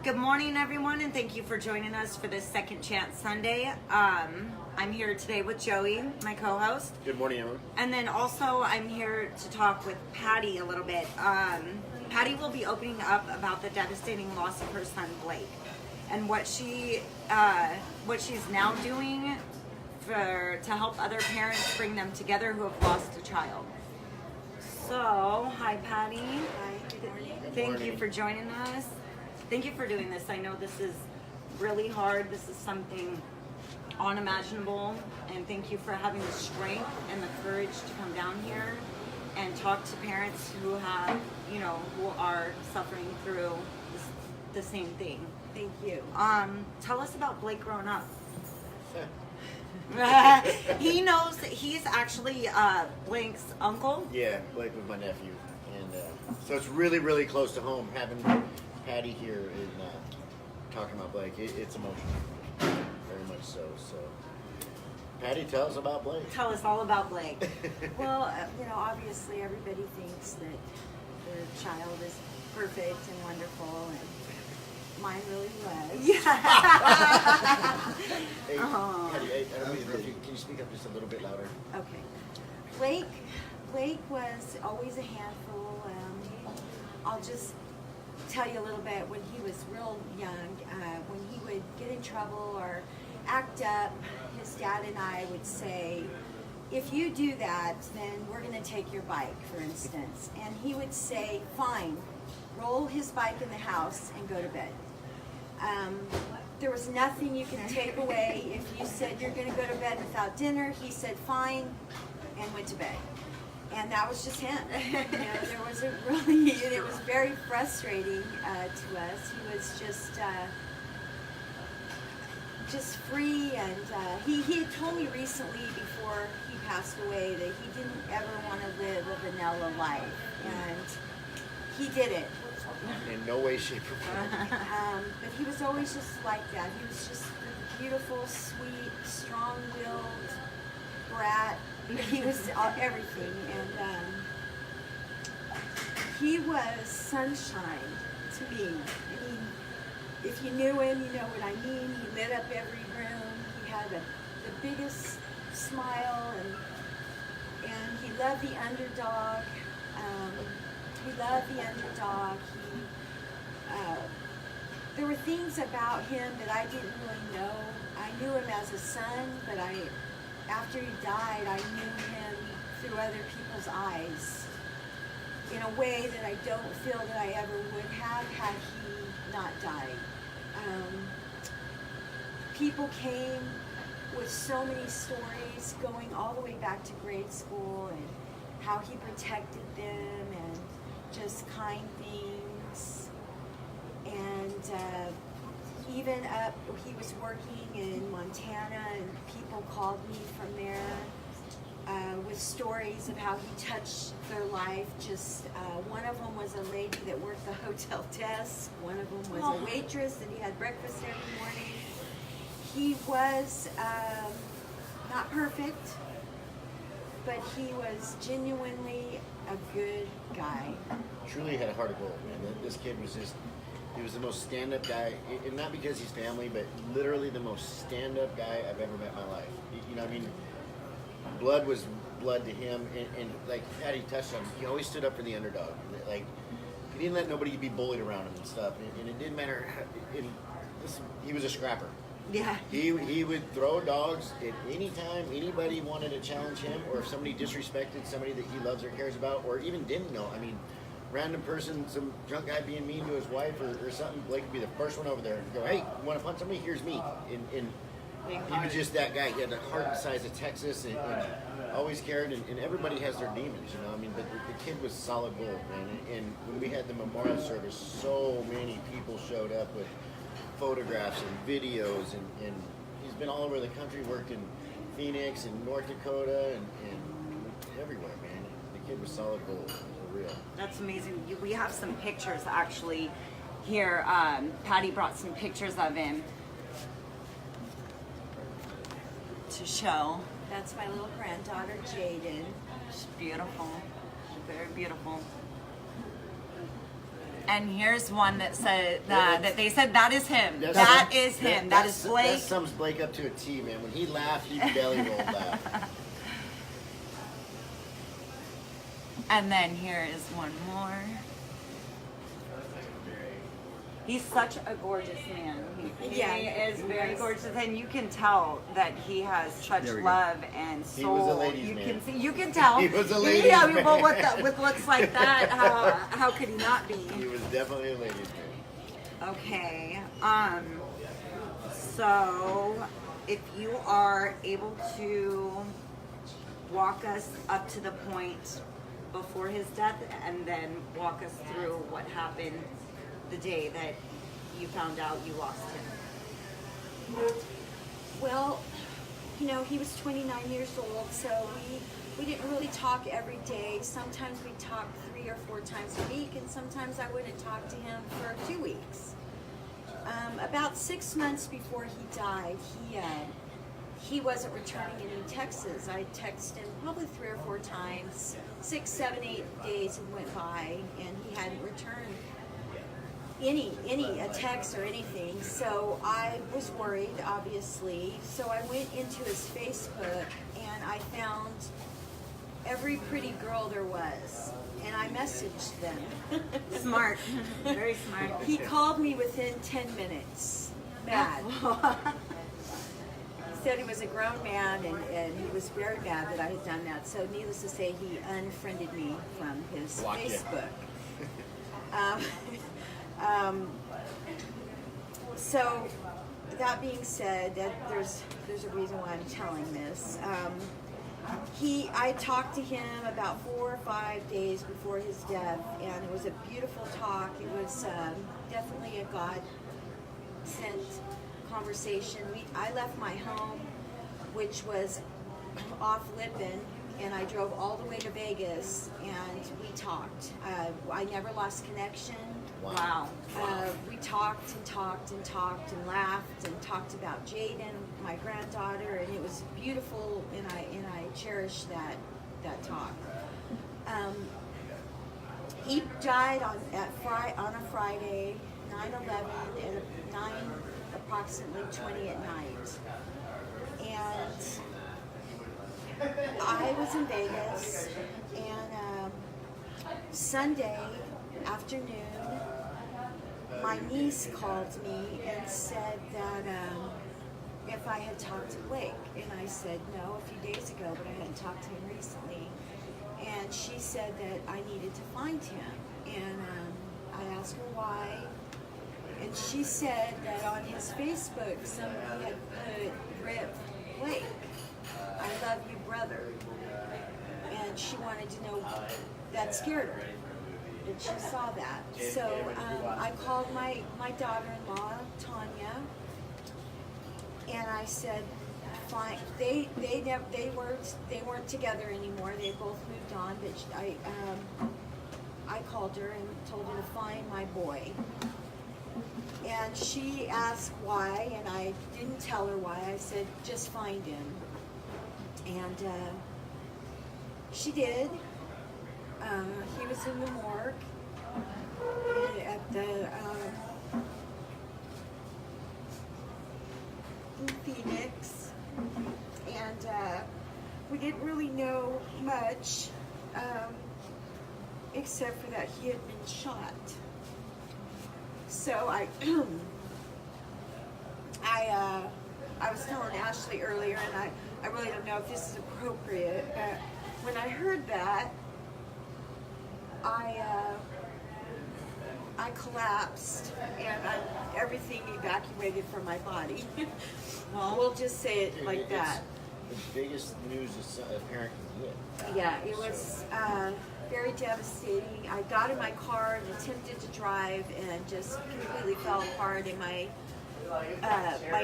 Good morning, everyone, and thank you for joining us for this Second Chance Sunday. I'm here today with Joey, my co-host. Good morning, everyone. And then also I'm here to talk with Patty a little bit. Patty will be opening up about the devastating loss of her son, Blake, and what she's now doing to help other parents bring them together who have lost a child. So, hi, Patty. Hi, good morning. Thank you for joining us. Thank you for doing this. I know this is really hard. This is something unimaginable. And thank you for having the strength and the courage to come down here and talk to parents who have, who are suffering through the same thing. Thank you. Tell us about Blake growing up. He knows that he's actually Blake's uncle. Yeah, Blake was my nephew. And so it's really, really close to home having Patty here and talking about Blake. It's emotional. Very much so. So, Patty, tell us about Blake. Tell us all about Blake. Well, obviously everybody thinks that their child is perfect and wonderful, and mine really was. Yeah. Hey, Patty, I don't know if you can you speak up just a little bit louder? Okay. Blake was always a handful. I'll just tell you a little bit. When he was real young, when he would get in trouble or act up, his dad and I would say, if you do that, then we're going to take your bike, for instance. And he would say, fine, roll his bike in the house and go to bed. There was nothing you could take away. If you said you're going to go to bed without dinner, he said fine and went to bed. And that was just him. There wasn't really, and it was very frustrating to us. He was just free, and he had told me recently before he passed away that he didn't ever want to live a vanilla life, and he did it. In no way, shape, or form. But he was always just like that. He was just beautiful, sweet, strong-willed brat. He was everything, and he was sunshine to me. I mean, if you knew him, you know what I mean. He lit up every room. He had the biggest smile, and he loved the underdog. There were things about him that I didn't really know. I knew him as a son, but after he died, I knew him through other people's eyes in a way that I don't feel that I ever would have had he not died. People came with so many stories going all the way back to grade school and how he protected them and just kind things. And even he was working in Montana, and people called me from there with stories of how he touched their life. Just one of them was a lady that worked the hotel desk. One of them was a waitress, and he had breakfast every morning. He was not perfect, but he was genuinely a good guy. Truly had a heart of gold, man. This kid was just, he was the most stand-up guy, and not because he's family, but literally the most stand-up guy I've ever met in my life. I mean, blood was blood to him, and like Patty touched on, he always stood up for the underdog. Like, he didn't let nobody be bullied around him and stuff, and it didn't matter. He was a scrapper. Yeah. He would throw dogs at any time anybody wanted to challenge him, or if somebody disrespected somebody that he loves or cares about, or even didn't know. I mean, random person, some drunk guy being mean to his wife or something, Blake would be the first one over there and go, hey, you want to punch somebody? Here's me. And he was just that guy. He had the heart the size of Texas and always cared, and everybody has their demons, I mean, but the kid was solid gold, man. And when we had the memorial service, so many people showed up with photographs and videos, and he's been all over the country, worked in Phoenix and North Dakota and everywhere, man. The kid was solid gold, for real. That's amazing. We have some pictures actually here. Patty brought some pictures of him to show. That's my little granddaughter, Jayden. She's beautiful. She's very beautiful. And here's one that said that they said that is him. That's- That is him. That is Blake. That sums Blake up to a T, man. When he laughed, he belly rolled laugh. And then here is one more. He's such a gorgeous man. He is very gorgeous, and you can tell that he has such There we go. love and He soul. was a ladies' you man. can see, you can tell. He was a ladies' yeah, man. well, with looks like that, how could he not be? He was definitely a ladies' man. Okay. So if you are able to walk us up to the point before his death, and then walk us through what happened the day that you found out you lost him. Well, you know, he was 29 years old, so we didn't really talk every day. Sometimes we talked 3 or 4 times a week, and sometimes I wouldn't talk to him for 2 weeks. About 6 months before he died, he wasn't returning any texts. I texted him probably 3 or 4 times. 6, 7, 8 days had went by, and he hadn't returned a text or anything. So I was worried, obviously. So I went into his Facebook, and I found every pretty girl there was, and I messaged them. Smart. Very smart. He called me within 10 minutes. Mad. He said he was a grown man, and he was very mad that I had done that. So needless to say, he unfriended me from his Blocked you. Facebook. So that being said, that there's a reason why I'm telling this. I talked to him about 4 or 5 days before his death, and it was a beautiful talk. It was definitely a God-sent conversation. I left my home, which was off Lippin, and I drove all the way to Vegas, and we talked. I never lost connection. Wow. We talked and talked and talked and laughed and talked about Jayden, my granddaughter, and it was beautiful, and I cherish that talk. He died on a Friday, 9/11, at approximately 20 at night, and I was in Vegas, and Sunday afternoon, my niece called me and said that if I had talked to Blake, and I said no a few days ago, but I hadn't talked to him recently, and she said that I needed to find him, and I asked her why, and she said that on his Facebook somebody had put "Rip Blake, I love you, brother," and she wanted to know. That scared her. And she saw that. So I called my daughter-in-law, Tanya, and I said, fine. They weren't together anymore. They both moved on. But I called her and told her to find my boy. And she asked why, and I didn't tell her why. I said, just find him. And she did. He was in the morgue at the in Phoenix, and we didn't really know much except for that he had been shot. So I was telling Ashlie earlier, and I really don't know if this is appropriate, but when I heard that, I collapsed, and everything evacuated from my body. Well, we'll just say it like that. The biggest news a parent can get. Yeah, it was very devastating. I got in my car and attempted to drive, and just completely fell apart. And my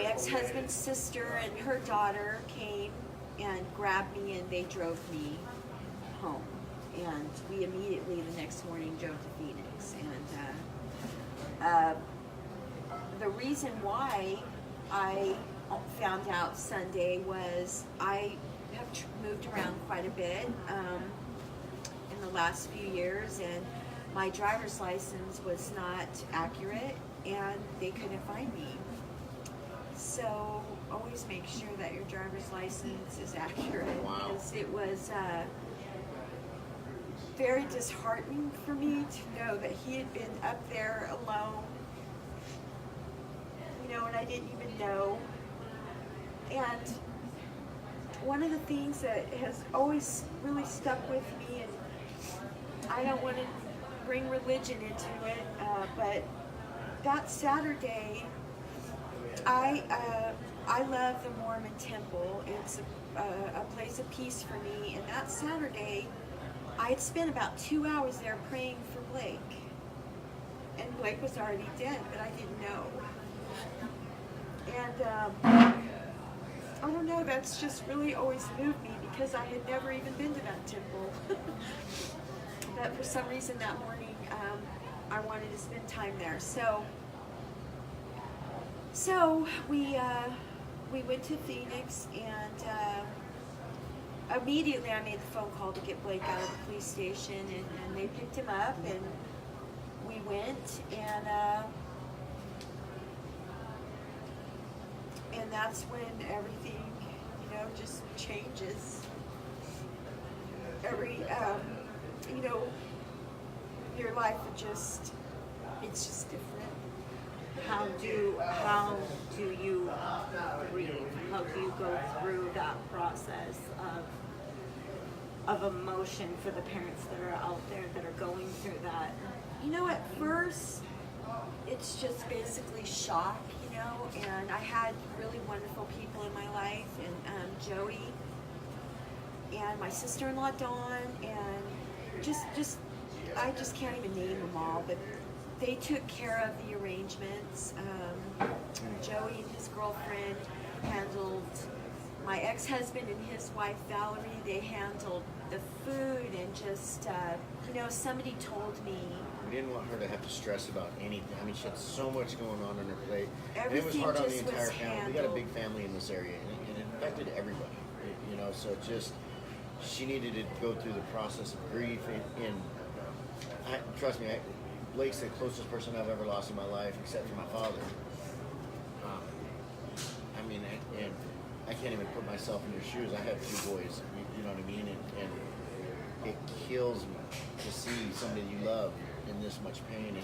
ex-husband's sister and her daughter came and grabbed me, and they drove me home. And we immediately the next morning drove to Phoenix. And the reason why I found out Sunday was I have moved around quite a bit in the last few years, and my driver's license was not accurate and they couldn't find me. So always make sure that your driver's license is accurate. Wow. Because it was very disheartening for me to know that he had been up there alone, you know, and I didn't even know. And one of the things that has always really stuck with me, and I don't want to bring religion into it, but that Saturday, I love the Mormon temple. It's a place of peace for me. And that Saturday, I had spent about 2 hours there praying for Blake. And Blake was already dead, but I didn't know. And I don't know, that's just really always moved me because I had never even been to that temple. But for some reason that morning, I wanted to spend time there. So we went to Phoenix, and immediately I made the phone call to get Blake out of the police station, and they picked him up, and we went, and that's when everything, you know, just changes. You know, your life it's just different. How do you grieve? How do you go through that process of emotion for the parents that are out there that are going through that? You know, at first, it's just basically shock, you know, and I had really wonderful people in my life, and Joey, and my sister-in-law Dawn, and I just can't even name them all, but they took care of the arrangements. Joey and his girlfriend handled my ex-husband and his wife Valerie. They handled the food, and just, you know, somebody told me. We didn't want her to have to stress about anything. I mean, she had so much going on her plate. And it was Everything hard on the just entire was family. We got a handled. big family in this area, and it affected everybody. You know, so just she needed to go through the process of grief. And trust me, Blake's the closest person I've ever lost in my life, except for my father. I mean, and I can't even put myself in your shoes. I have 2 boys. You know what I mean? And it kills me to see somebody you love in this much pain.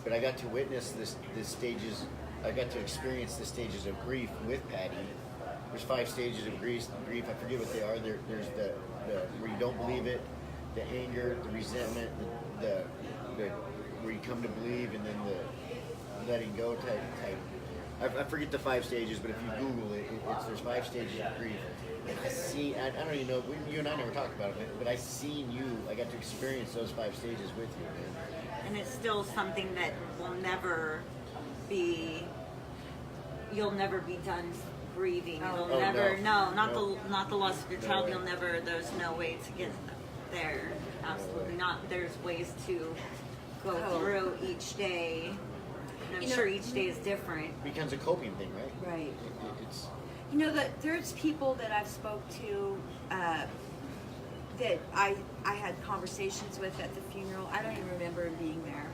But I got to witness this stages. I got to experience the stages of grief with Patty. There's 5 stages of grief. I forget what they are. There's the where you don't believe it, the anger, the resentment, the where you come to believe, and then the letting go type. I forget the 5 stages, but if you Google it, there's 5 stages of grief. And I don't even know. You and I never talked about it, but I seen you. I got to experience those 5 stages with you, man. And it's still something that will never be. You'll never be done grieving. You'll never. No, not the loss of your child. way. You'll never. There's no way to get there. Absolutely not. There's ways to go through each day. And I'm sure each day is different. It becomes a coping thing, right? Right. It's You know, that there's people that I've spoke to that I had conversations with at the funeral. I don't even remember being there.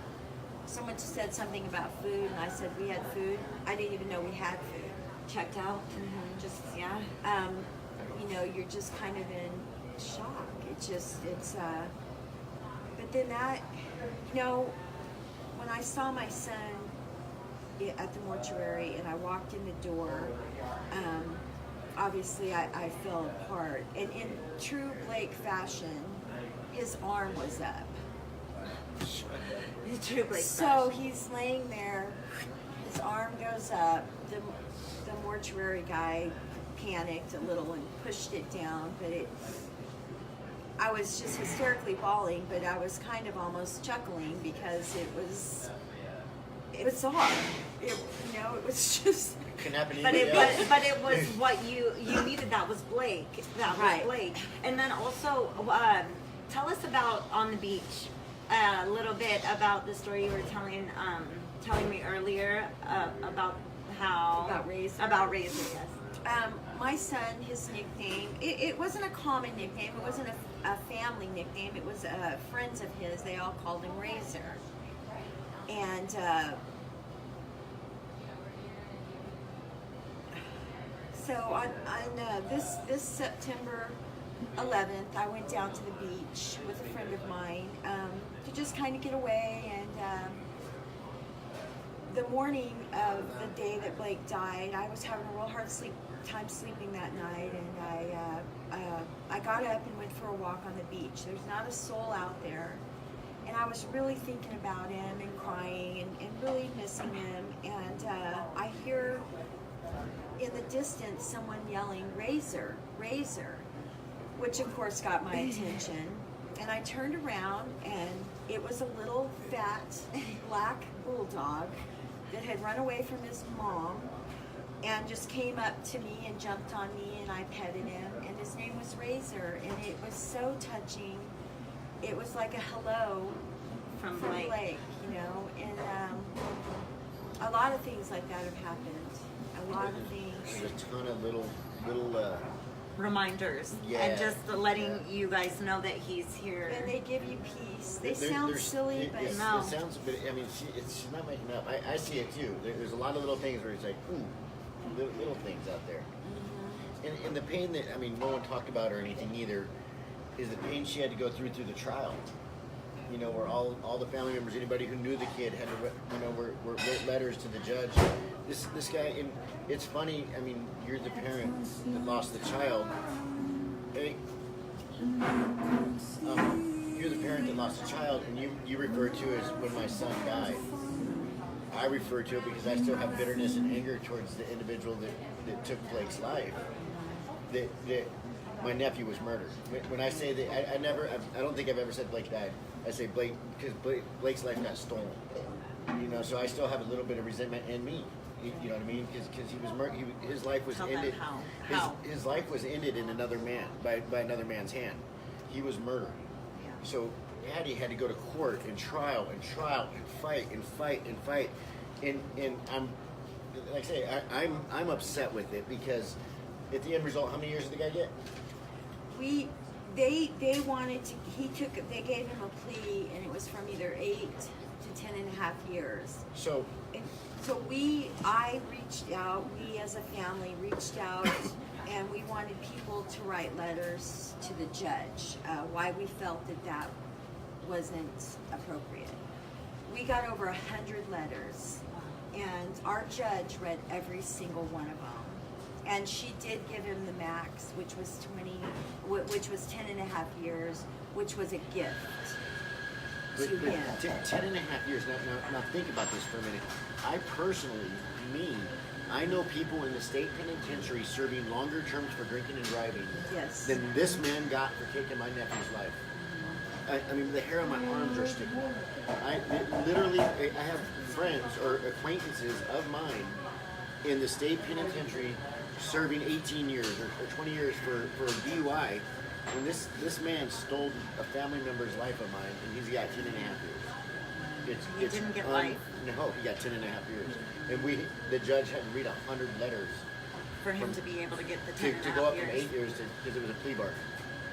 Someone said something about food, and I said we had food. I didn't even know we had food. Checked out. Mm-hmm. Just yeah. You know, you're just kind of in shock. But then that, you know, when I saw my son at the mortuary and I walked in the door, obviously I fell apart. And in true Blake fashion, his arm was up. True Blake So fashion. he's laying there, his arm goes up, the mortuary guy panicked a little and pushed it down, but I was just hysterically bawling, but I was kind of almost chuckling because it was bizarre. It was just. it can happen to But anybody else. but it was what you needed. That was Blake. That was Right. Blake. And then also, tell us about on the beach. A little bit about the story you were telling me earlier about how About Razor? About Razor, yes. My son, his nickname, it wasn't a common nickname. It wasn't a family nickname. It was friends of his. They all called him Razor. And so on this September 11th, I went down to the beach with a friend of mine to just kind of get away. And the morning of the day that Blake died, I was having a real hard time sleeping that night, and I got up and went for a walk on the beach. There's not a soul out there, and I was really thinking about him and crying and really missing him. And I hear in the distance someone yelling, "Razor, Razor," which of course got my attention. And I turned around, and it was a little fat black bulldog that had run away from his mom and just came up to me and jumped on me, and I petted him, and his name was Razor, and it was so touching. It was like a hello From Blake, Blake. you know, and a lot of things like that have happened. A lot of things. There's a ton of little Reminders. Yeah. And just letting you guys know that he's here. And they give you peace. They There- sound there's- silly, but No. It sounds, but I mean, she's not making up. I see it too. There's a lot of little things where it's like, ooh, little things out there. And the pain that, I mean, no one talked about or anything either, is the pain she had to go through the trial. You know, where all the family members, anybody who knew the kid had to, wrote letters to the judge. This guy, and it's funny. I mean, you're the parent that lost the child. Hey, you're the parent that lost a child, and you refer to it as when my son died. I refer to it because I still have bitterness and anger towards the individual that took Blake's life. That my nephew was murdered. When I say that, I don't think I've ever said Blake died. I say Blake, because Blake's life got stolen. You know, so I still have a little bit of resentment in me. You know what I mean? Because he was murdered. His life was Tell them ended. how. His life was ended in another man by another man's hand. He was murdered. Yeah. So Patty had to go to court and trial and fight and fight. And I'm, like I say, I'm upset with it because at the end result, how many years did the guy get? they wanted to, they gave him a plea, and it was from either 8 to 10.5 years. So I reached out, we as a family reached out, and we wanted people to write letters to the judge, why we felt that wasn't appropriate. We got over 100 letters, and our judge read every single one of them. And she did give him the max, which was 10.5 years, which was a gift to him. 10.5 years. Now think about this for a minute. I personally, I know people in the state penitentiary serving longer terms for drinking and driving Yes. than this man got for taking my nephew's life. I mean, the hair on my arms are sticking up. I have friends or acquaintances of mine in the state penitentiary serving 18 years or 20 years for DUI, and this man stole a family member's life of mine, and he's got 10.5 years. He didn't get life. No, he got 10.5 years. And the judge had to read 100 letters For him to be able to get the 10 to go up from 8 years because it was a plea bargain.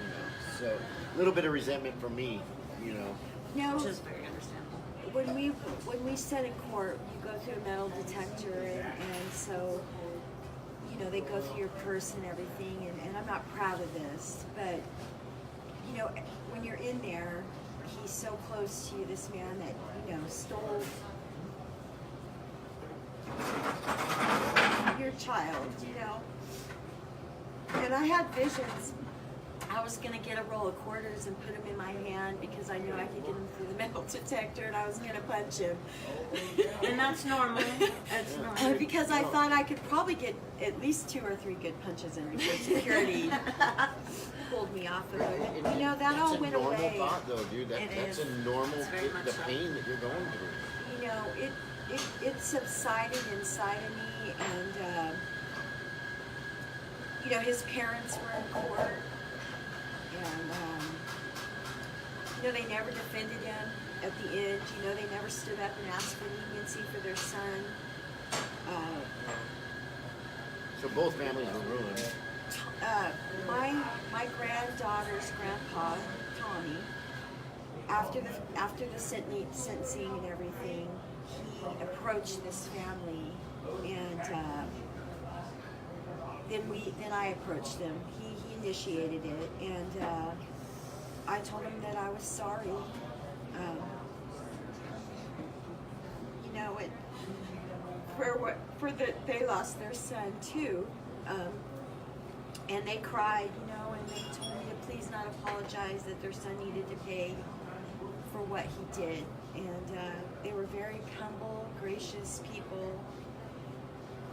You know, so a little bit of resentment from me, you know. Now, Which is very understandable. when we sit in court, you go through a metal detector, and so, you know, they go through your purse and everything, and I'm not proud of this, but, you know, when you're in there, he's so close to you, this man that, you know, stole your child, you know. And I had visions. I was going to get a roll of quarters and put them in my hand because I knew I could get them through the metal detector, and I was going to punch him. And that's normal. That's normal. Because I thought I could probably get at least 2 or 3 good punches in before security pulled me off of it. You know, that all went away. That's a normal thought, though, dude. That's a normal, It's very much the so. pain that you're going through. You know, it subsided inside of me, and you know, his parents were in court, and you know, they never defended him at the end. You know, they never stood up and asked for leniency for their son. So both families were ruined. My granddaughter's grandpa, Tommy, after the sentencing and everything, he approached this family, and then I approached them. He initiated it, and I told him that I was sorry. You know, they lost their son too. And they cried, you know, and they told me to please not apologize, that their son needed to pay for what he did. And they were very humble, gracious people.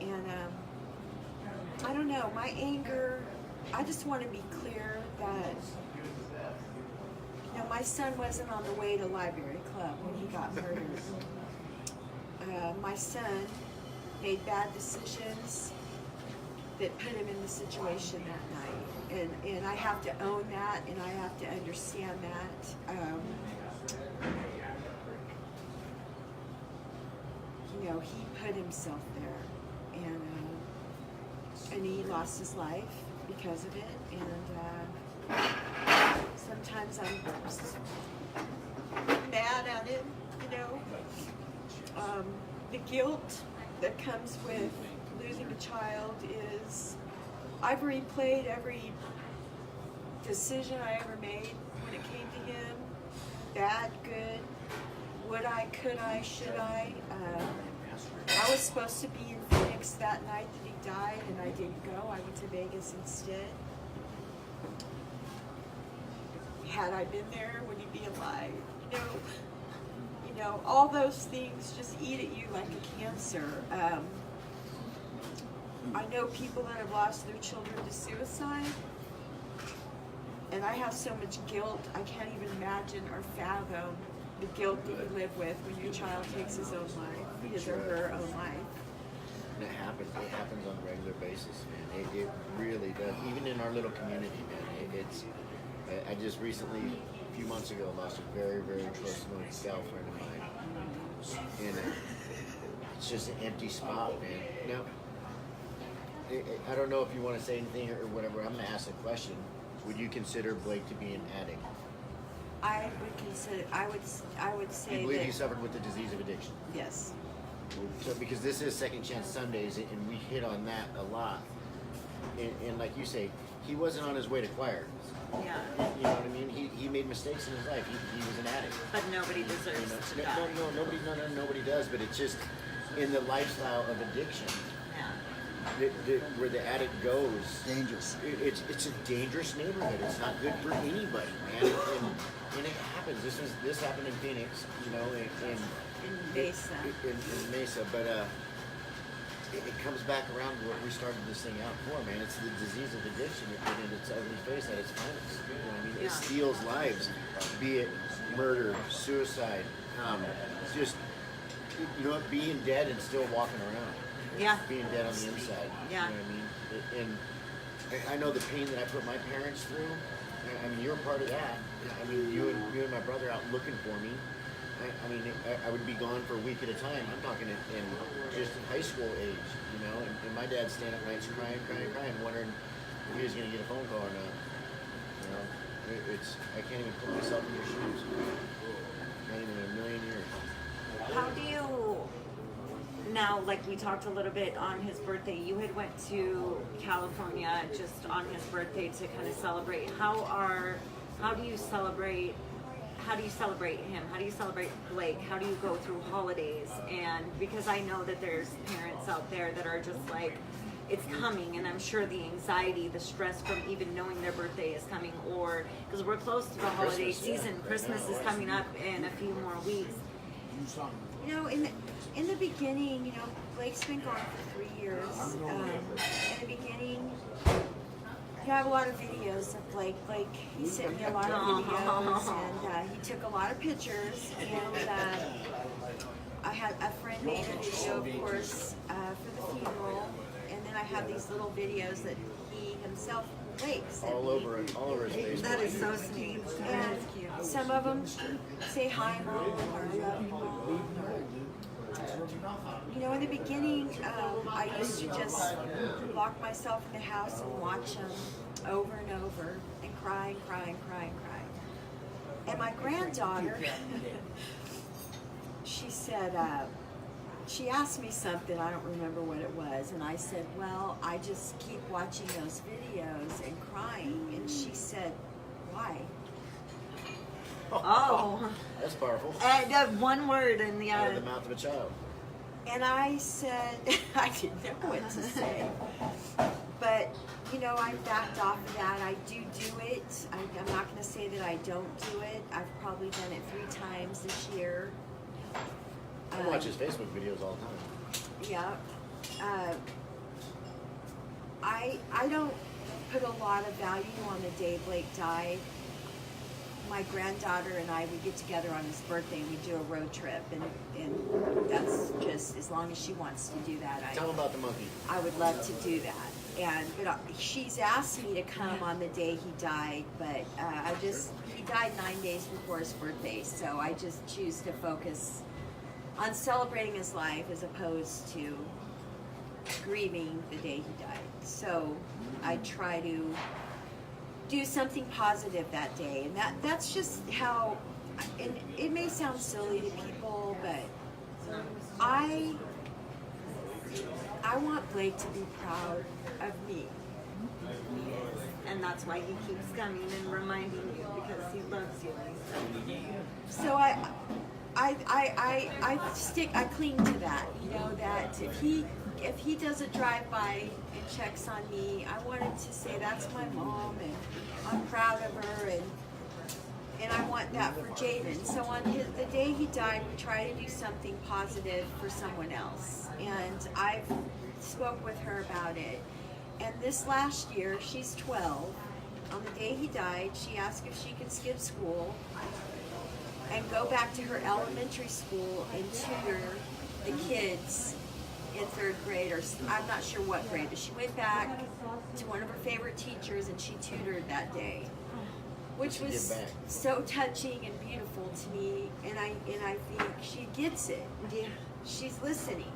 And I don't know, my anger, I just want to be clear that, you know, my son wasn't on the way to Library Club when he got murdered. My son made bad decisions that put him in the situation that night, and I have to own that, and I have to understand that. You know, he put himself there, and he lost his life because of it. And sometimes I'm mad at him, you know. The guilt that comes with losing a child is, I've replayed every decision I ever made when it came to him. Bad, good, would I, could I, should I. I was supposed to be in Phoenix that night that he died, and I didn't go. I went to Vegas instead. Had I been there, would he be alive? You know, all those things just eat at you like a cancer. I know people that have lost their children to suicide, and I have so much guilt, I can't even imagine or fathom the guilt that you live with when your child takes his own life, his or her own life. And it happens on a regular basis, man. It really does. Even in our little community, man. I just recently, a few months ago, lost a very, very close gal friend of mine. And it's just an empty spot, man. Now, I don't know if you want to say anything or whatever. I'm going to ask a question. Would you consider Blake to be an addict? I would say Do you believe that, he suffered with the disease of addiction? yes. So, because this is Second Chance Sundays, and we hit on that a lot. And like you say, he wasn't on his way to choir. Yeah. You know what I mean? He made mistakes in his life. He was an addict. But nobody deserves to die. Nobody does. But it's just in the lifestyle of addiction, where the addict goes. Dangerous. It's a dangerous neighborhood. It's not good for anybody, man. And it happens. This happened in Phoenix, you know, in Mesa. In Mesa, but it comes back around to what we started this thing out for, man. It's the disease of addiction in its ugly face at its finest. You know what I mean? It steals lives, be it murder, suicide, just, you know what, being dead and still walking around. Yeah. Being dead on the inside. Yeah. You know what I mean? And I know the pain that I put my parents through. I mean, you're a part of that. I mean, you and my brother out looking for me. I mean, I would be gone for a week at a time. I'm talking in just high school age, you know. And my dad staying up nights crying, wondering if he was going to get a phone call or not. You know, I can't even put myself in your shoes. Not even in a million years. How do you, now, like we talked a little bit on his birthday, you had went to California just on his birthday to kind of celebrate. How do you celebrate him? How do you celebrate Blake? How do you go through holidays? And because I know that there's parents out there that are just like, it's coming, and I'm sure the anxiety, the stress from even knowing their birthday is coming, or because we're close to the holiday season, Christmas is coming up in a few more weeks. You know, in the beginning, you know, Blake's been gone for 3 years. In the beginning, you have a lot of videos of Blake. He sent me a lot of videos, and he took a lot of pictures. And I had a friend made a video, of course, for the funeral. And then I have these little videos that he himself, Blake, sent All me. over his Facebook. That is so sweet. And some of them say hi, Mom, or I love you, Mom. You know, in the beginning, I used to just lock myself in the house and watch them over and over and cry and cry and cry and cry. And my granddaughter, she said, she asked me something, I don't remember what it was, and I said, well, I just keep watching those videos and crying. And she said, why? Oh. That's powerful. And one word in the Out of the mouth of a child. And I said, I didn't know what to say. But, you know, I backed off of that. I do it. I'm not going to say that I don't do it. I've probably done it 3 times this year. I watch his Facebook videos all the time. Yeah. I don't put a lot of value on the day Blake died. My granddaughter and I, we get together on his birthday and we do a road trip, and that's just as long as she wants to do that. Tell him about the monkey. I would love to do that, but she's asked me to come on the day he died, but he died 9 days before his birthday, so I just choose to focus on celebrating his life as opposed to grieving the day he died. So I try to do something positive that day, and that's just how, and it may sound silly to people, but I want Blake to be proud of me. And that's why he keeps coming and reminding you, because he loves you. So I cling to that, you know, that if he does a drive-by and checks on me, I wanted to say that's my mom and I'm proud of her, and I want that for Jayden. So on the day he died, we try to do something positive for someone else, and I've spoke with her about it. And this last year, she's 12. On the day he died, she asked if she could skip school and go back to her elementary school and tutor the kids in 3rd grade, or I'm not sure what grade, but she went back to one of her favorite teachers and she tutored that day, which was so touching and beautiful to me. And I think she gets it. Yeah. She's listening,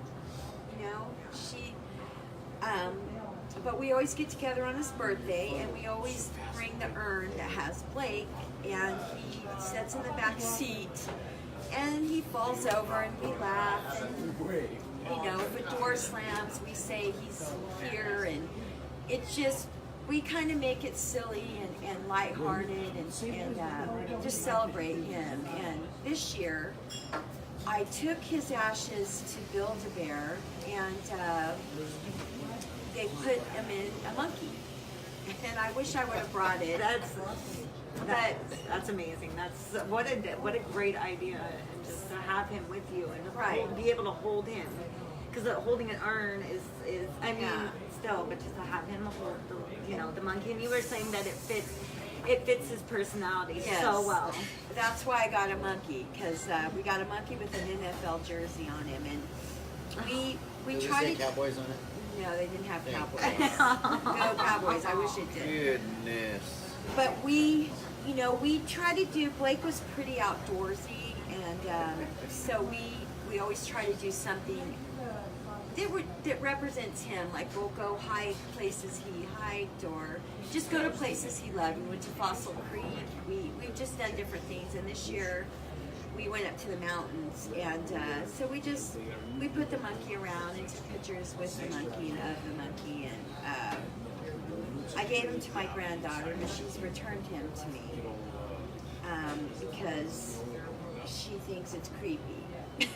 you know. But we always get together on his birthday, and we always bring the urn that has Blake, and he sits in the back seat, and he falls over, and we laugh, and, you know, if a door slams, we say he's here, and it's just, we kind of make it silly and lighthearted, and just celebrate him. And this year, I took his ashes to Build-A-Bear, and they put him in a monkey, and I wish I would have brought it. That's amazing. That's what a great idea, and just to have him with you and Right. be able to hold him, because holding an urn is I mean still, but just to have him hold the monkey. And you were saying that it fits his personality so well. That's why I got a monkey, because we got a monkey with an NFL jersey on him, and we Does it tried say to. Cowboys on it? No, they didn't have Thank Cowboys. No Cowboys. I wish it did. Goodness. But we try to do. Blake was pretty outdoorsy, and so we always try to do something that represents him. Like we'll go hike places he hiked, or just go to places he loved. We went to Fossil Creek. We've just done different things, and this year we went up to the mountains, and so we put the monkey around and took pictures with the monkey and of the monkey, and I gave him to my granddaughter, but she's returned him to me because she thinks it's creepy.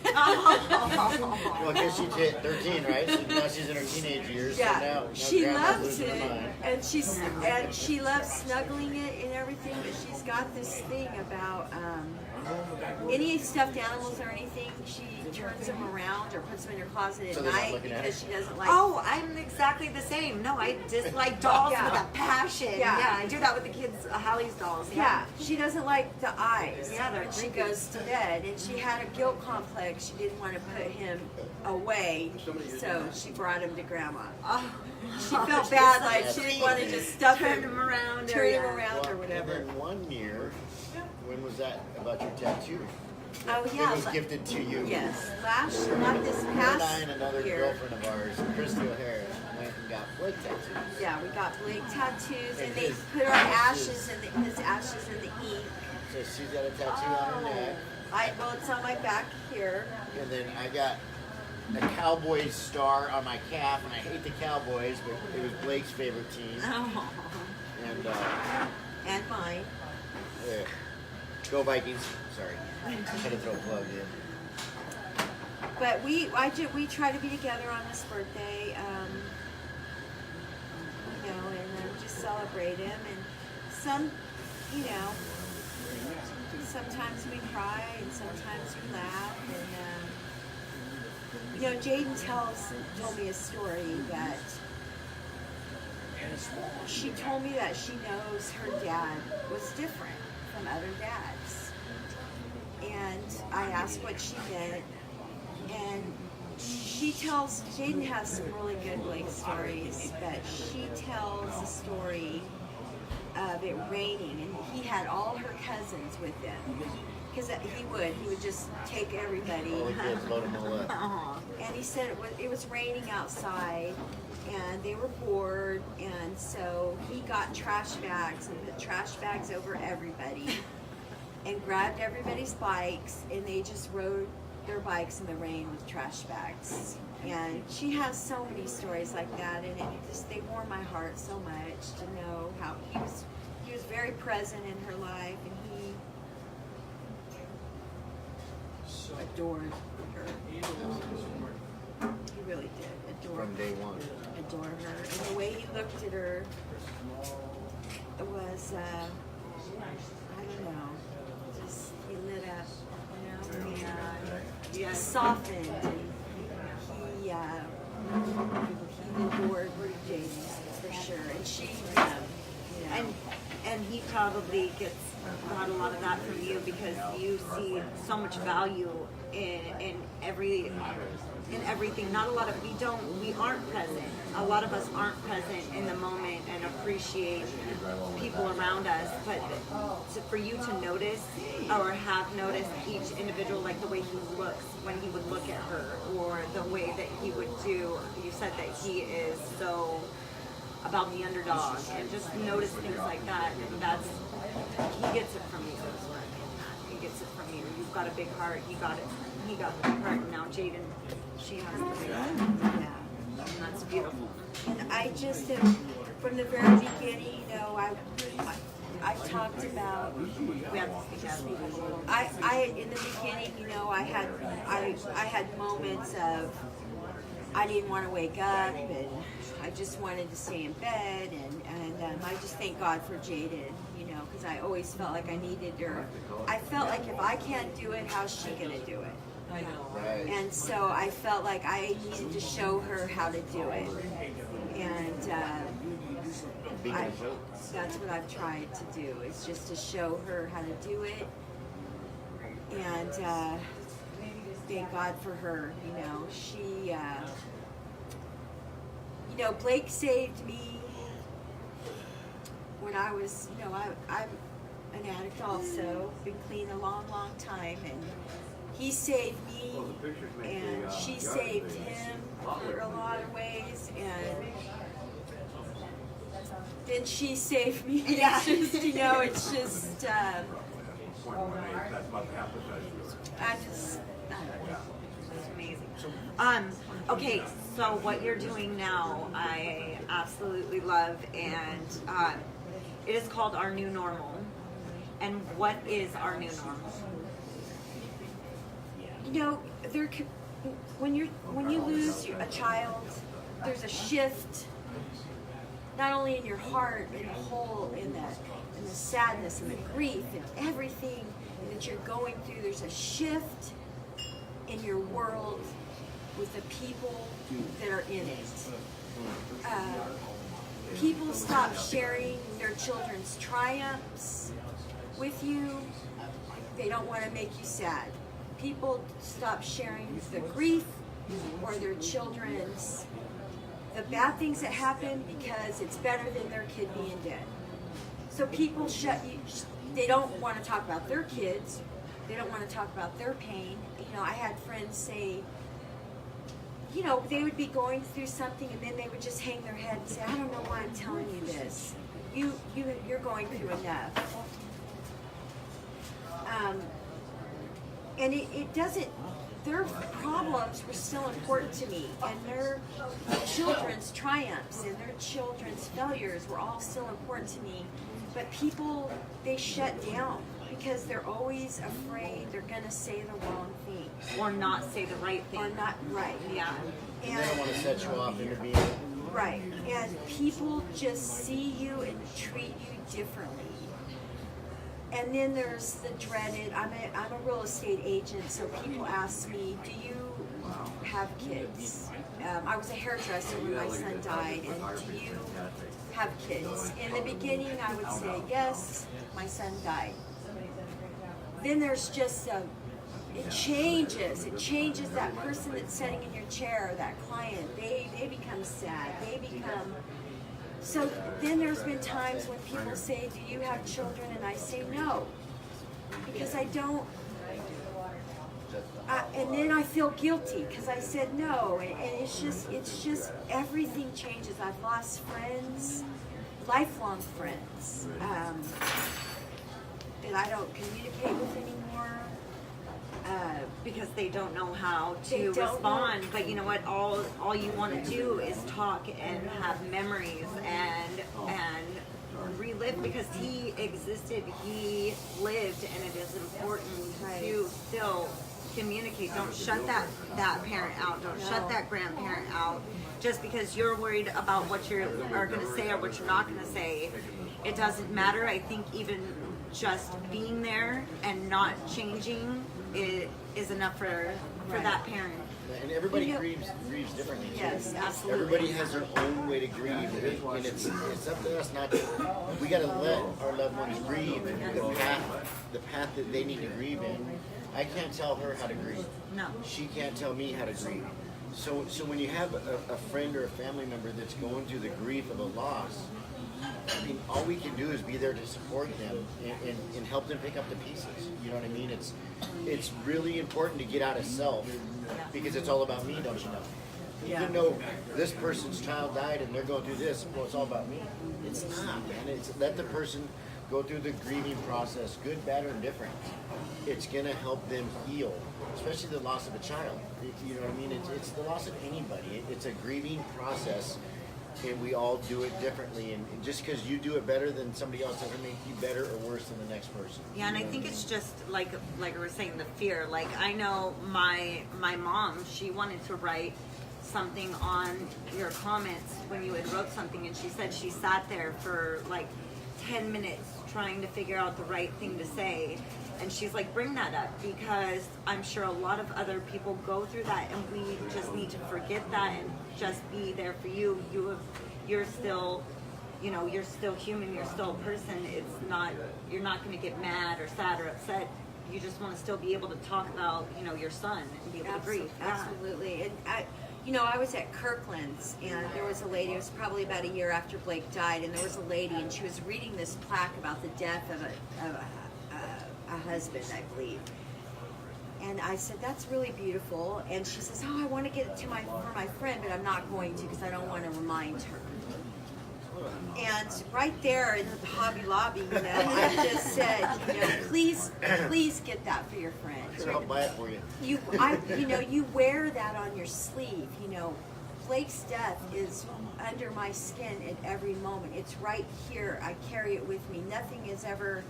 Well, I guess she hit 13, right? So now she's in her teenage years. Yeah, So now she grandma's loves losing it, her mind. and she loves snuggling it and everything. But she's got this thing about any stuffed animals or anything. She turns them around or puts them in her closet So at they're not night looking at because it? she doesn't like. Oh, I'm exactly the same. No, I dislike dolls Yeah. with a passion. Yeah. Yeah, I do that with the kids, Hallie's dolls. Yeah, she doesn't like the eyes. Yeah, they're when she creepy. goes to bed, and she had a guilt complex. She didn't want to put him away, so she brought him to Grandma. Oh, She felt bad, like she didn't want to just stuff turn him, him around. turn him yeah. around or Well, whatever. and then one year, when was that about your tattoo? Oh It yeah. was gifted to you. Yes. Not this And past I and another year. girlfriend of ours, Christy O'Hara, went and got Blake tattoos. Yeah, we got Blake tattoos, and And they his put our ashes. his ashes in the ink. So she's got a tattoo on her neck. Well, it's on my back here. And then I got a Cowboys star on my calf, and I hate the Cowboys, but it was Blake's favorite team. Oh. And And mine. go Vikings. Sorry. Had to throw a plug in. But we try to be together on his birthday, you know, and just celebrate him. And sometimes we cry and sometimes we laugh. And Jayden told me a story that she told me that she knows her dad was different from other dads. And I asked what she meant. And Jayden has some really good Blake stories, but she tells a story of it raining, and he had all her cousins with him. Because he would just take everybody. All the kids load them all up. And he said it was raining outside, and they were bored, and so he got trash bags and put trash bags over everybody, and grabbed everybody's bikes, and they just rode their bikes in the rain with trash bags. And she has so many stories like that, and they warm my heart so much to know how he was very present in her life, and he adored her. He really did adore From day one. adore her. And the way he looked at her was, I don't know, just he lit up, and he softened, and he adored Jaydens for sure. And she, And he probably got a lot of that from you because you see so much value in everything. Not a lot of we aren't present. A lot of us aren't present in the moment and appreciate people around us. But for you to notice or have noticed each individual, like the way he looks when he would look at her, or the way that he would do. You said that he is so about the underdog, and just notice things like that. And he gets it from you. He gets it from you. You've got a big heart. He got the big heart. And now Jayden, she has the big heart. yeah. And that's beautiful. And I just am, from the very beginning, I've talked about. We have to speak out. I in the beginning, I had moments of I didn't want to wake up, and I just wanted to stay in bed, and I just thank God for Jayden, because I always felt like I needed her. I felt like if I can't do it, how's she gonna do it? I know. Right. And so I felt like I needed to show her how to do it, and that's what I've tried to do, is just to show her how to do it. And thank God for her. She, Blake saved me when I was, I'm an addict also, been clean a long, long time, and he saved me, and she saved him for a lot of ways, and then she saved me. Yeah. It's just, It's amazing. Okay, so what you're doing now, I absolutely love, and it is called Our New Normal. And what is our new normal? when you lose a child, there's a shift, not only in your heart, in the whole, in the sadness and the grief and everything that you're going through. There's a shift in your world with the people that are in it. People stop sharing their children's triumphs with you. They don't want to make you sad. People stop sharing the grief or their children's, the bad things that happen, because it's better than their kid being dead. So people shut you, they don't want to talk about their kids They don't want to talk about their pain. You know, I had friends say, you know, they would be going through something and then they would just hang their head and say, I don't know why I'm telling you this. You're going through enough. And it doesn't, their problems were still important to me, and their children's triumphs and their children's failures were all still important to me. But people, they shut down because they're always afraid they're going to say the wrong thing. Or not say the right thing. Or not right. Yeah. And they don't want to set you off into being. Right. And people just see you and treat you differently. And then there's the dreaded, I'm a real estate agent, so people ask me, do you have kids? I was a hairdresser when my son died, and do you have kids? In the beginning, I would say, yes, my son died. Then there's just it changes that person that's sitting in your chair, that client, they become sad, they become. So then there's been times when people say, do you have children? And I say no, because I don't. And then I feel guilty because I said no. And it's just everything changes. I've lost friends, lifelong friends, that I don't communicate with anymore. Because they don't know how They to don't respond. know. But you know what? All you want to do is talk and have memories and relive, because he existed, he lived, and it is important to still communicate. Don't shut that parent out. Don't shut that grandparent out just because you're worried about what you are going to say or what you're not going to say. It doesn't matter. I think even just being there and not changing is enough for that parent. And everybody grieves differently. Yes, absolutely. Everybody has their own way to grieve, and it's up to us not to. We got to let our loved ones grieve the path that they need to grieve in. I can't tell her how to grieve. No. She can't tell me how to grieve. So when you have a friend or a family member that's going through the grief of a loss, I mean, all we can do is be there to support them and help them pick up the pieces. You know what I mean? It's really important to get out of self, because it's all about me, don't you know? Even though this person's child died and they're going through this, well, it's all about me. It's not, man. It's let the person go through the grieving process, good, bad, or indifferent. It's going to help them heal, especially the loss of a child. You know what I mean? It's the loss of anybody. It's a grieving process, and we all do it differently. And just because you do it better than somebody else doesn't make you better or worse than the next person. Yeah, and I think it's just like we were saying, the fear. Like, I know my mom, she wanted to write something on your comments when you had wrote something, and she said she sat there for like 10 minutes trying to figure out the right thing to say. And she's like, bring that up, because I'm sure a lot of other people go through that, and we just need to forget that and just be there for you. You're still, you're still human, you're still a person. You're not going to get mad or sad or upset. You just want to still be able to talk about, your son and be able to grieve. Absolutely. And I was at Kirkland's, and there was a lady, it was probably about a year after Blake died, and there was a lady, and she was reading this plaque about the death of a husband, I believe. And I said, that's really beautiful. And she says, I want to get it for my friend, but I'm not going to, because I don't want to remind her. And right there in the Hobby Lobby, I just said, please get that for your friend. Sure, I'll buy it for you. You wear that on your sleeve. Blake's death is under my skin at every moment. It's right here. I carry it with me. Nothing is ever.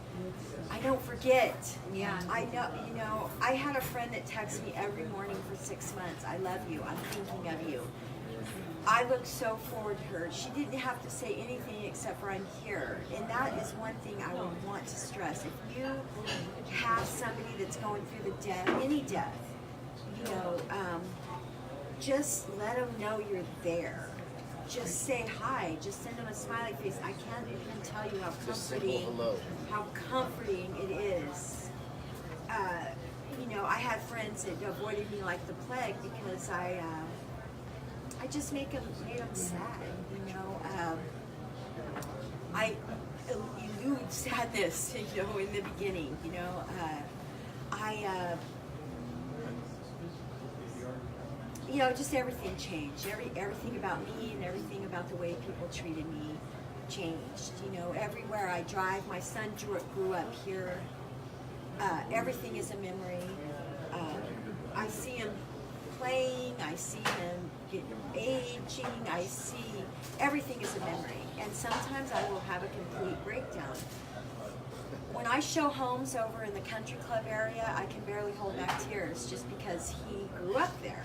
I don't forget. Yeah. I know. I had a friend that texted me every morning for 6 months. I love you. I'm thinking of you. I look so forward to her. She didn't have to say anything except for I'm here. And that is one thing I would want to stress. If you have somebody that's going through the death, any death, just let them know you're there. Just say hi. Just send them a smiley face. I can't even tell you how comforting it is. I had friends that avoided me like the plague because I just made them sad. I elude sadness. In the beginning. you know, just everything changed. Everything about me and everything about the way people treated me changed. You know, everywhere I drive, my son grew up here. Everything is a memory. I see him playing, I see him aging, I see everything is a memory. And sometimes I will have a complete breakdown. When I show homes over in the country club area, I can barely hold back tears just because he grew up there.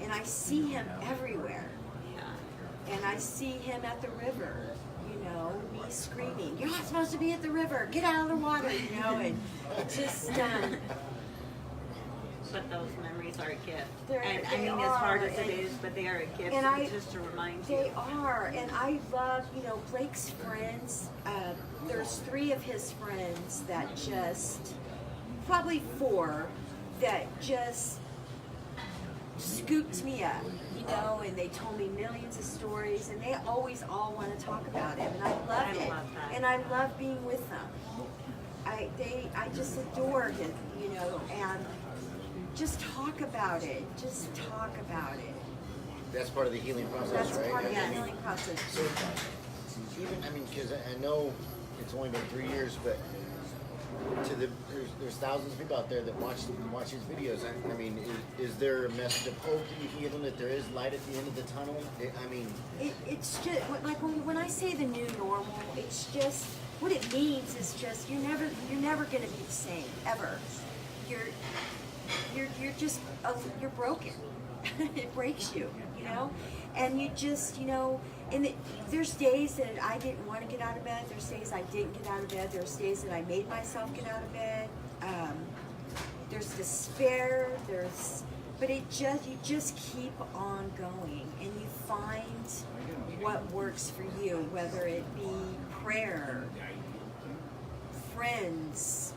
And I see him everywhere. And I see him at the river, you know, me screaming, "You're not supposed to be at the river, get out of the water," you know, and it just, But those memories are a gift. They're- I they mean, as hard are, as it and- is, but they are a gift and just to remind they you. are, and I love, you know, Blake's friends. There's 3 of his friends that just, probably 4, that just scooped me up, you know, and they told me millions of stories, and they always all want to talk about him, and I love I it, love that. and I love being with them. I just adore him, you know, and just talk about it. Just talk about it. That's part of the healing process, That's right? part of the I mean, healing process. So, even, I mean, because I know it's only been 3 years, but there's thousands of people out there that watch his videos. I mean, is there a message of hope that you can give them, that there is light at the end of the tunnel? It's just like when I say the new normal, it's just what it means is just you're never going to be the same ever. You're just you're broken. It breaks you, you know, and you just, you know. And there's days that I didn't want to get out of bed. There's days I didn't get out of bed. There's days that I made myself get out of bed. There's despair. But you just keep on going, and you find what works for you, whether it be prayer, friends,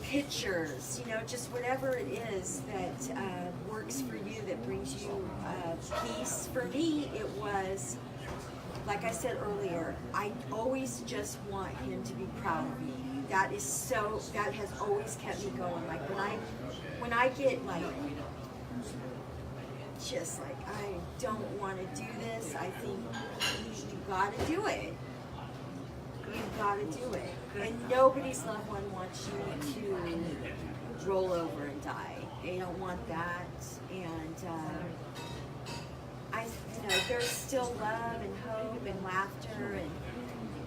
pictures, you know, just whatever it is that works for you, that brings you peace. For me, it was, like I said earlier, I always just want him to be proud of me. That has always kept me going. Like when I get like, just like, I don't want to do this, I think you gotta do it. You've got to do it. And nobody's loved one wants you to roll over and die. They don't want that. And you know, there's still love and hope and laughter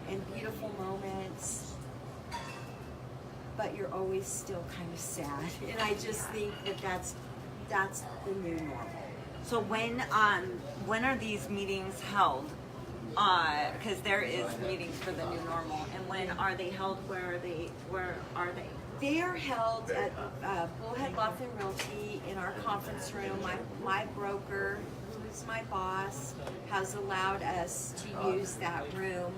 and beautiful moments. But you're always still kind of sad. And I just think that's the new normal. So when are these meetings held? Because there is meetings for the new normal, and when are they held? Where are they? They are held at Bullhead Laughlin Realty in our conference room. My broker, who is my boss, has allowed us to use that room.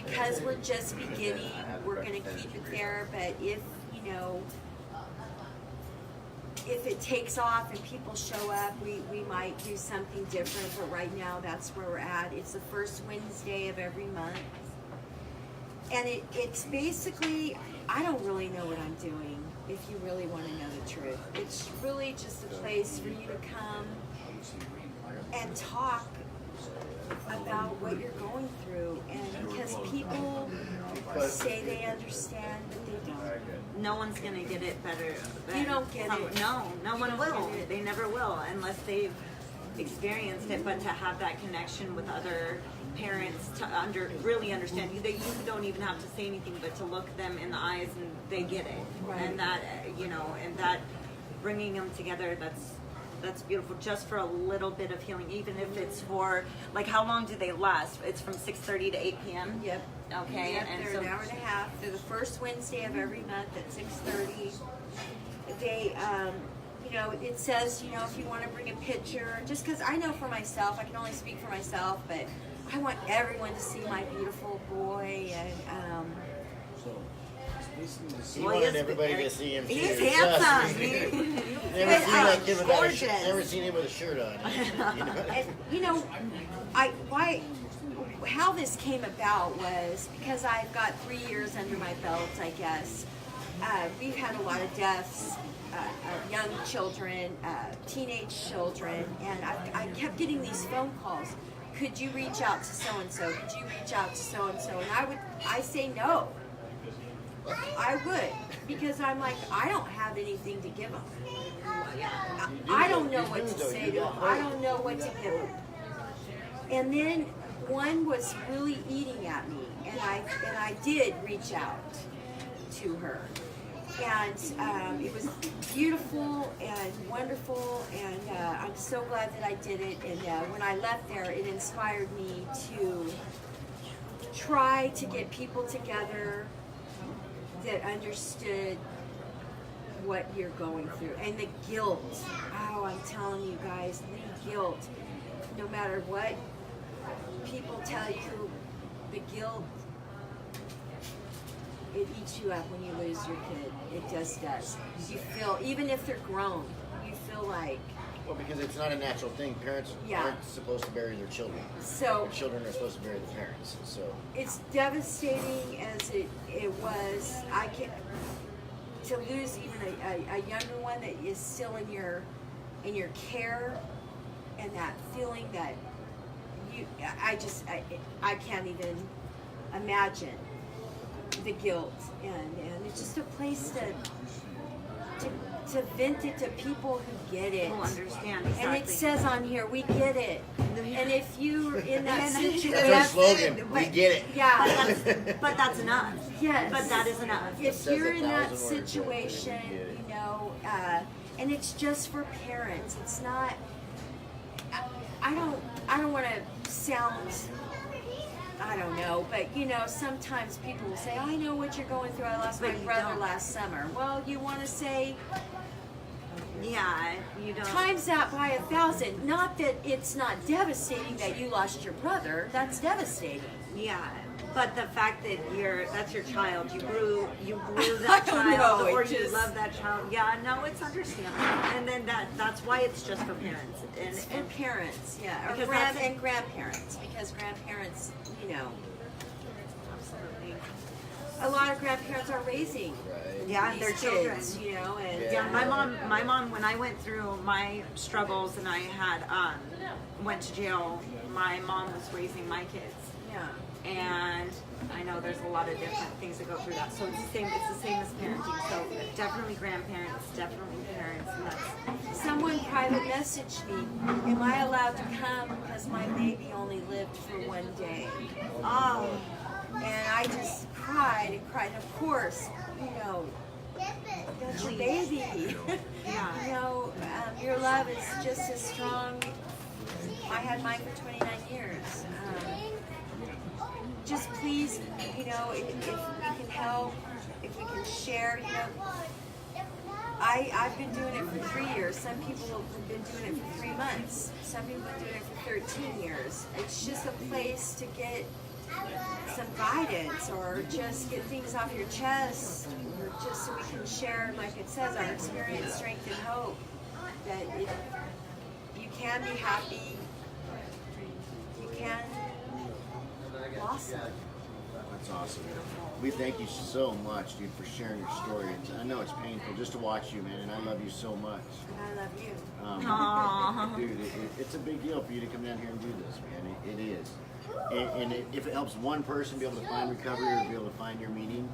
Because we're just beginning, we're going to keep it there. But if, you know, if it takes off and people show up, we might do something different, but right now that's where we're at. It's the first Wednesday of every month. And it's basically, I don't really know what I'm doing, if you really want to know the truth. It's really just a place for you to come and talk about what you're going through. And because people say they understand, but they don't. No one's gonna get it better. You don't get it. No one don't will. get it. They never will unless they've experienced it. But to have that connection with other parents to really understand you, that you don't even have to say anything, but to look them in the eyes and they get it. Right. And that, you know, and that bringing them together, that's beautiful. Just for a little bit of healing, even if it's for, like, how long do they last? It's from 6:30 to 8 p.m. Yep. Okay. Yep, And they're so an hour and a half. They're the first Wednesday of every month at 6:30. They, you know, it says, you know, if you want to bring a picture, just because I know for myself, I can only speak for myself, but I want everyone to see my beautiful boy. And He wanted everybody to see him too. He's Trust handsome. me. He's gorgeous. Never seen him with a shirt on. You know? and you know, how this came about was because I've got 3 years under my belt, I guess, we've had a lot of deaths, young children, teenage children, and I kept getting these phone calls. Could you reach out to so-and-so? Could you reach out to so-and-so? And I say no. I would, because I'm like, I don't have anything to give them. I don't know what to say to them. I don't know what to give them. And then one was really eating at me, and I did reach out to her. And it was beautiful and wonderful, and I'm so glad that I did it. And when I left there, it inspired me to try to get people together that understood what you're going through. And the guilt, oh, I'm telling you guys, the guilt, no matter what people tell you, the guilt, it eats you up when you lose your kid. It just does. You feel, even if they're grown, you feel like... Well, because it's not a natural thing. Parents aren't supposed to bury their children. So children are supposed to bury their parents. So it's devastating as it was. I can to lose even a younger one that is still in your care, and that feeling that I can't even imagine the guilt, and it's just a place to vent it to people who get it. Who understand, exactly. And it says on here, we get it. And if you're in that situation, that's our slogan. We get it. Yeah. But that's enough. Yes. But that is enough. If you're in that situation, you know, and it's just for parents. It's not. I don't want to sound. I don't know, but you know, sometimes people will say, "I know what you're going through. I lost my brother last summer." Well, you want to say, yeah, you don't. times that by 1,000. Not that it's not devastating that you lost your brother. That's devastating. Yeah, but the fact that that's your child, you grew that I don't child, know, or it you just- love that child. Yeah, no, it's understandable, and then that's why it's just for parents. It's for parents, yeah, or Because and grandparents, because grandparents, you know, absolutely. a lot of grandparents are raising Yeah, these their children. kids, you know, and Yeah, my mom, when I went through my struggles and I had went to jail, my mom was raising my kids. yeah. And I know there's a lot of different things that go through that. So it's the same as parenting. So definitely grandparents, definitely parents, and that's Someone private messaged me, am I allowed to come because my baby only lived for one day? oh, And I just cried and cried. Of course, you know, that's your baby. Yeah. You know, your love is just as strong. I had mine for 29 years. Just please, you know, if we can help, if we can share, you know. I've been doing it for 3 years. Some people have been doing it for 3 months. Some people have been doing it for 13 years. It's just a place to get some guidance, or just get things off your chest, or just so we can share, like it says, our experience, strength, and hope. That you can be happy, you can blossom. That's awesome. We thank you so much, dude, for sharing your story. I know it's painful just to watch you, man, and I love you so much. And I love you. Aw. Dude, it's a big deal for you to come down here and do this, man. It is. And if it helps one person be able to find recovery or be able to find your meaning,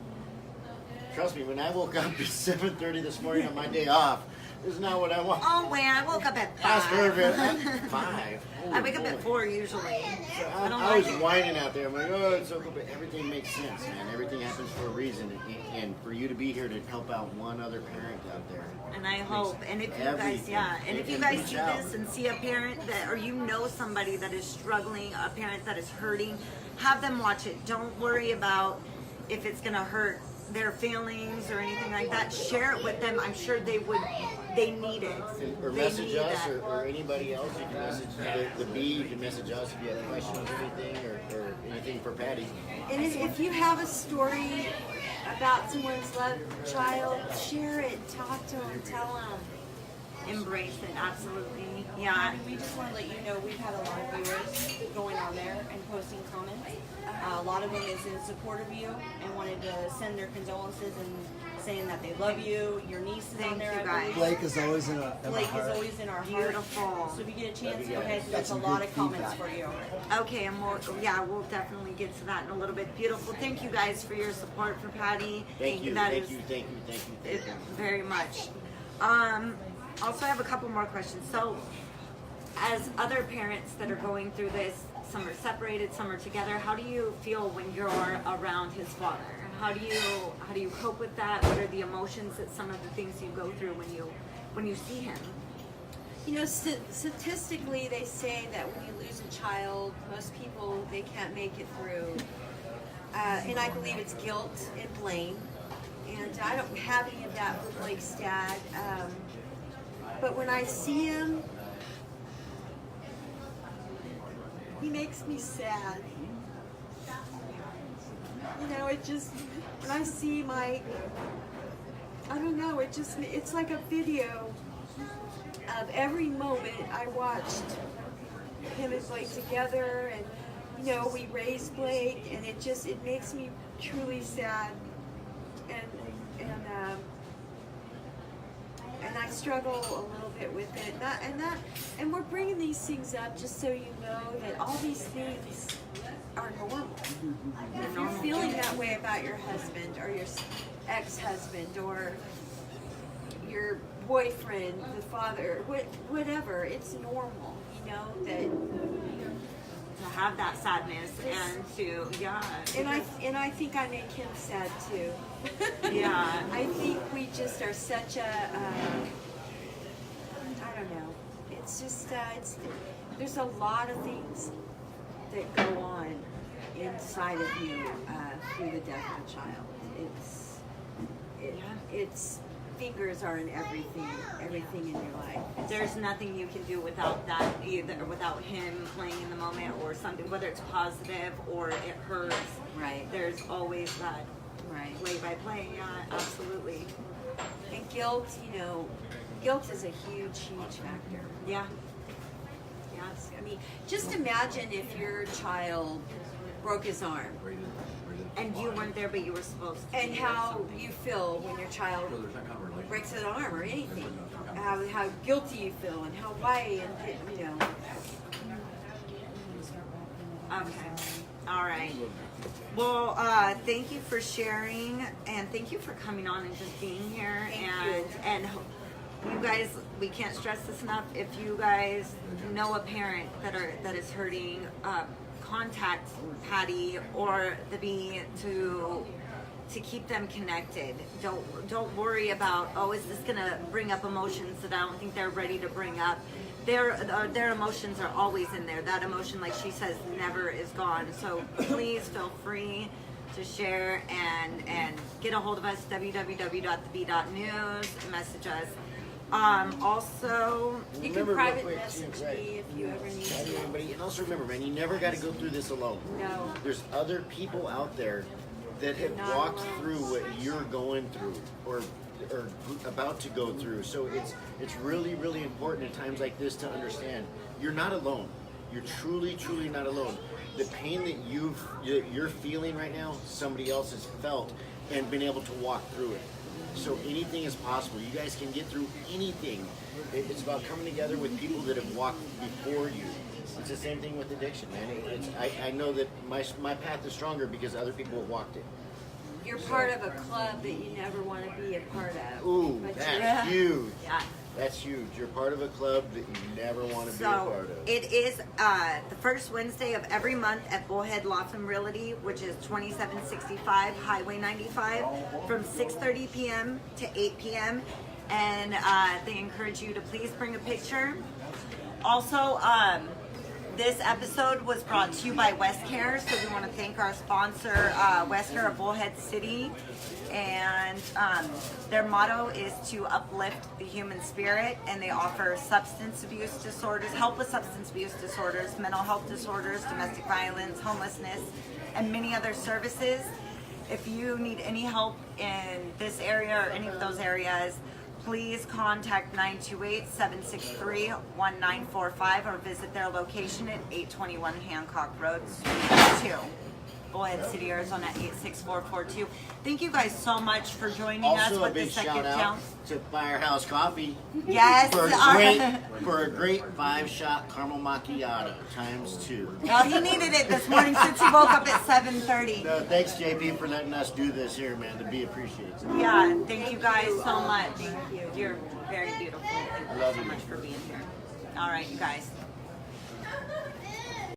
trust me, when I woke up at 7:30 this morning on my day off, this is not what I want. Oh, wait, I woke up at 5. Ask her at 5. I wake up at 4 usually. I don't I was like it. whining out there. I'm like, oh, it's so cool. But everything makes sense, man. Everything happens for a reason. And for you to be here to help out one other parent out there. And I hope, and if you guys, Everything. and if you And guys reach see out. this and see a parent that, or you know somebody that is struggling, a parent that is hurting, have them watch it. Don't worry about if it's gonna hurt their feelings or anything like that. Share it with them. I'm sure they need it. Or They message need us that. or anybody else. You can message the B. You can message us if you have questions or anything or anything for Patty. And if you have a story about someone's loved child, share it, talk to them, tell them. Embrace it, absolutely. Yeah. We just want to let you know we've had a lot of viewers going on there and posting comments. A lot of them is in support of you and wanted to send their condolences and saying that they love you. Your niece is Thank on there, you, I guys. believe. Blake is always in my Blake is heart. always in our heart. Beautiful. So if you get a chance, Love you go ahead. guys. There's a Some lot good of comments feedback. for you. Okay, and we'll definitely get to that in a little bit. Beautiful. Thank you guys for your support for Patty. Thank you, That thank is you, thank you, thank you, thank it, you. very much. Also, I have a couple more questions. So, as other parents that are going through this, some are separated, some are together. How do you feel when you're around his father? How do you cope with that? What are the emotions that some of the things you go through when you see him? You know, statistically, they say that when you lose a child, most people, they can't make it through. And I believe it's guilt and blame. And I don't have any of that with Blake's dad. But when I see him, he makes me sad. You know, it just, when I see Mike, I don't know, it's like a video of every moment I watched him and Blake together, and you know, we raised Blake, and it makes me truly sad, and I struggle a little bit with it. And we're bringing these things up just so you know that all these things are normal. If you're feeling that way about your husband or your ex-husband or your boyfriend, the father, whatever, it's normal, you know, that. To have that sadness and to And I think I make him sad too. Yeah. I think we just are such a, I don't know. It's just, there's a lot of things that go on inside of you through the death of a child. It's fingers are in everything in your life. There's nothing you can do without that, either without him playing in the moment or something, whether it's positive or it hurts. Right. There's always that Right. play by play. Yeah, absolutely. And guilt, you know, guilt is a huge factor. Yeah. Yes. I mean, just imagine if your child broke his arm And you weren't there, but you were supposed to. and how you feel when your child breaks an arm or anything. How guilty you feel and how why and you know. Okay. All right. Well, thank you for sharing, and thank you for coming on and just being here. And you guys, we can't stress this enough. If you guys know a parent that is hurting, contact Patty or the Bee to keep them connected. Don't worry about, oh, is this gonna bring up emotions that I don't think they're ready to bring up. Their emotions are always in there. That emotion, like she says, never is gone. So please feel free to share and get a hold of us, www.thebee.news, message us. Also, You can Remember, real private quick, message too, right. me if you ever need Tell to. anybody, and also remember, man, you never got to go through this alone. No. There's other people out there that have Not walked alone. through what you're going through or about to go through. So it's really, really important in times like this to understand you're not alone. You're truly, truly not alone. The pain that you're feeling right now, somebody else has felt and been able to walk through it. So anything is possible. You guys can get through anything. It's about coming together with people that have walked before you. It's the same thing with addiction, man. I know that my path is stronger because other people have walked it. You're part of a club that you never want to be a part of. Ooh, But that's huge. yeah. That's huge. You're part of a club that you never want to be a So part of. it is the first Wednesday of every month at Bullhead Laughlin Realty, which is 2765 Highway 95, from 6:30 p.m. to 8 p.m. And they encourage you to please bring a picture. Also, this episode was brought to you by West Care, so we want to thank our sponsor, West Care of Bullhead City. And their motto is to uplift the human spirit, and they offer substance abuse disorders, help with substance abuse disorders, mental health disorders, domestic violence, homelessness, and many other services. If you need any help in this area or any of those areas, please contact 928-763-1945 or visit their location at 821 Hancock Road, Suite 2. Bullhead City, Arizona 86442. Thank you guys so much for joining us Also, a with the big second shout out challenge. to Firehouse Coffee Yes. for a great 5-shot caramel macchiato ×2. Well, he needed it this morning since he woke up at 7:30. No, thanks, JP, for letting us do this here, man. To be appreciated. Yeah, thank you guys so much. You're very beautiful. Thank you love so you. much for being here. All right, you guys.